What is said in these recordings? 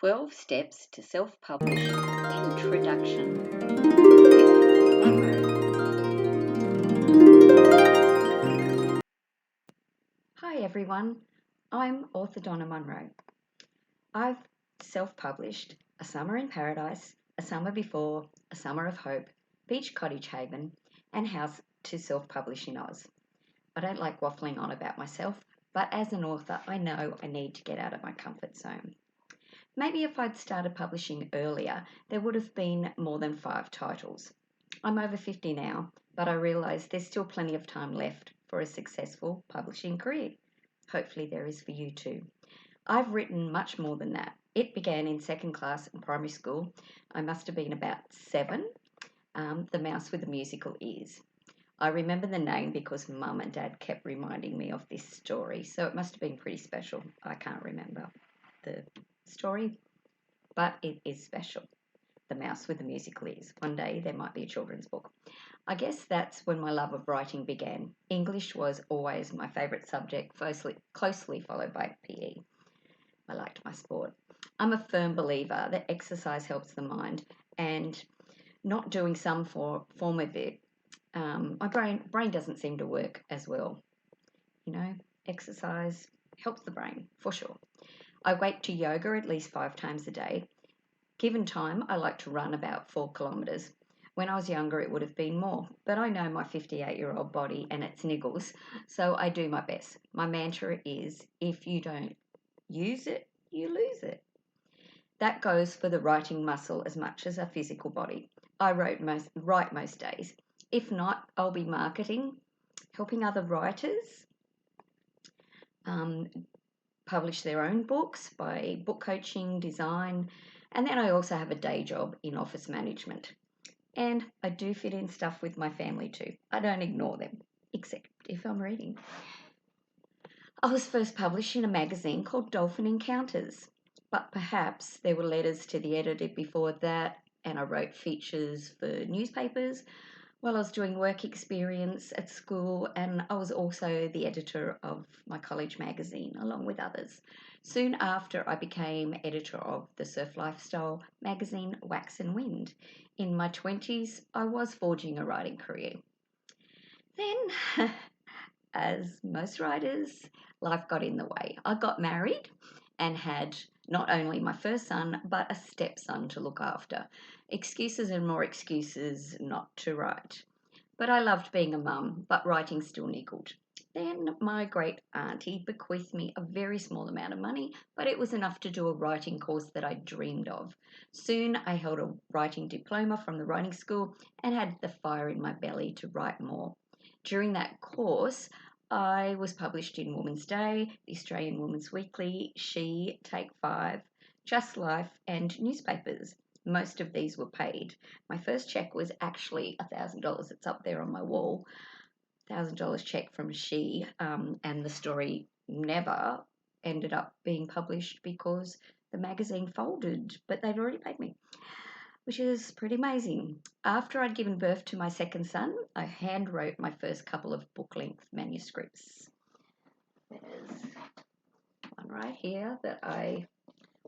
12 Steps to Self-Publish Introduction with Donna Munro. Hi everyone, I'm author Donna Munro. I've self-published A Summer in Paradise, A Summer Before, A Summer of Hope, Beach Cottage Haven and House to Self-Publish in Oz. I don't like waffling on about myself, but as an author I know I need to get out of my comfort zone. Maybe if I'd started publishing earlier, there would have been more than 5 titles. I'm over 50 now, but I realise there's still plenty of time left for a successful publishing career. Hopefully there is for you too. I've written much more than that. It began in second class in primary school. I must have been about 7. The Mouse with the Musical Ears. I remember the name because Mum and Dad kept reminding me of this story, so it must have been pretty special. I can't remember the story, but it is special. The Mouse with the Musical Ears. One day there might be a children's book. I guess that's when my love of writing began. English was always my favourite subject, closely followed by PE. I liked my sport. I'm a firm believer that exercise helps the mind, and not doing some form of it, my brain doesn't seem to work as well. Exercise helps the brain, for sure. I wake to yoga at least 5 times a day. Given time, I like to run about 4 kilometres. When I was younger, it would have been more, but I know my 58-year-old body and its niggles, so I do my best. My mantra is, if you don't use it, you lose it. That goes for the writing muscle as much as a physical body. I write most days. If not, I'll be marketing, helping other writers publish their own books by book coaching, design, and then I also have a day job in office management. And I do fit in stuff with my family too. I don't ignore them, except if I'm reading. I was first published in a magazine called Dolphin Encounters, but perhaps there were letters to the editor before that, and I wrote features for newspapers while I was doing work experience at school, and I was also the editor of my college magazine along with others. Soon after, I became editor of the surf lifestyle magazine Wax and Wind. In my 20s, I was forging a writing career. Then, as most writers, life got in the way. I got married and had not only my first son, but a stepson to look after. Excuses and more excuses not to write. But I loved being a mum, but writing still niggled. Then my great auntie bequeathed me a very small amount of money, but it was enough to do a writing course that I dreamed of. Soon I held a writing diploma from the writing school and had the fire in my belly to write more. During that course, I was published in Woman's Day, the Australian Woman's Weekly, She, Take 5, Just Life, and newspapers. Most of these were paid. My first check was actually $1,000. It's up there on my wall. $1,000 check from She, and the story never ended up being published because the magazine folded, but they'd already paid me, which is pretty amazing. After I'd given birth to my second son, I hand wrote my first couple of book-length manuscripts. There's one right here that I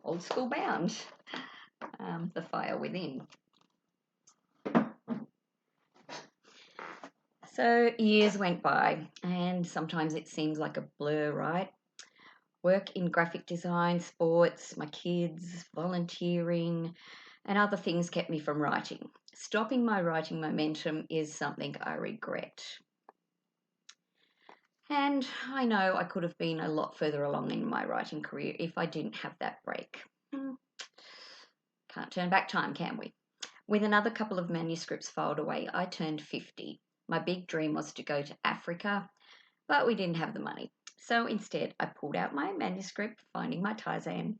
old school bound, The Fire Within. So years went by, and sometimes it seems like a blur, right? Work in graphic design, sports, my kids, volunteering, and other things kept me from writing. Stopping my writing momentum is something I regret. And I know I could have been a lot further along in my writing career if I didn't have that break. Can't turn back time, can we? With another couple of manuscripts filed away, I turned 50. My big dream was to go to Africa, but we didn't have the money. So instead, I pulled out my manuscript, Finding My Tarzan,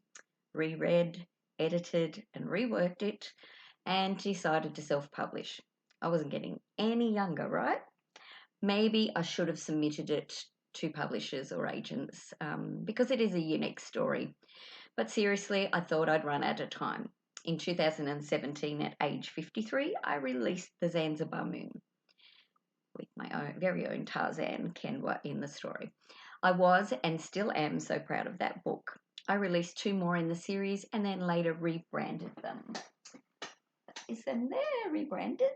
reread, edited, and reworked it, and decided to self-publish. I wasn't getting any younger, right? Maybe I should have submitted it to publishers or agents because it is a unique story. But seriously, I thought I'd run out of time. In 2017, at age 53, I released The Zanzibar Moon with my very own Tarzan, Kenwa, in the story. I was and still am so proud of that book. I released 2 more in the series and then later rebranded them. Is them there rebranded?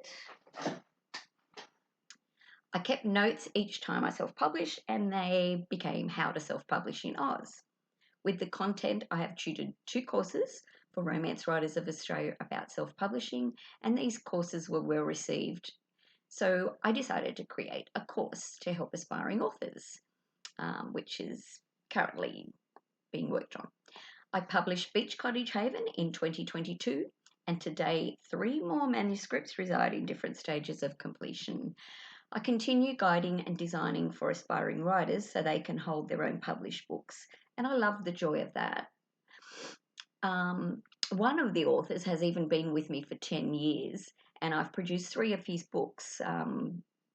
I kept notes each time I self-published, and they became How to Self-Publish in Oz. With the content, I have tutored 2 courses for romance writers of Australia about self-publishing, and these courses were well received. So I decided to create a course to help aspiring authors, which is currently being worked on. I published Beach Cottage Haven in 2022, and today 3 more manuscripts reside in different stages of completion. I continue guiding and designing for aspiring writers so they can hold their own published books, and I love the joy of that. One of the authors has even been with me for 10 years, and I've produced 3 of his books.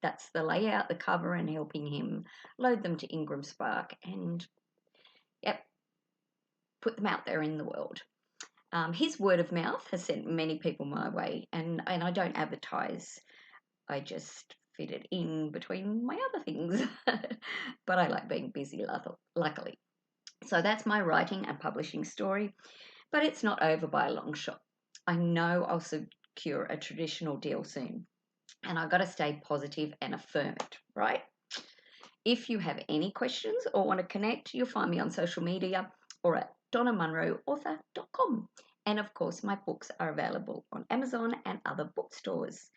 That's the layout, the cover, and helping him load them to Ingram Spark and, yep, put them out there in the world. His word of mouth has sent many people my way, and I don't advertise. I just fit it in between my other things. But I like being busy, luckily. So that's my writing and publishing story, but it's not over by a long shot. I know I'll secure a traditional deal soon, and I've got to stay positive and affirm it, right? If you have any questions or want to connect, you'll find me on social media or at donnamunroauthor.com. And of course, my books are available on Amazon and other bookstores.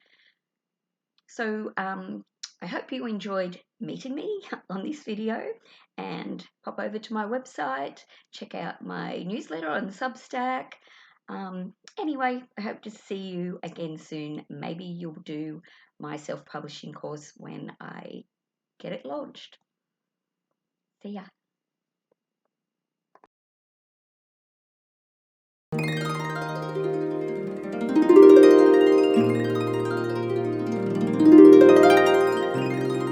So I hope you enjoyed meeting me on this video, and pop over to my website, check out my newsletter on Substack. Anyway, I hope to see you again soon. Maybe you'll do my self-publishing course when I get it launched. See ya.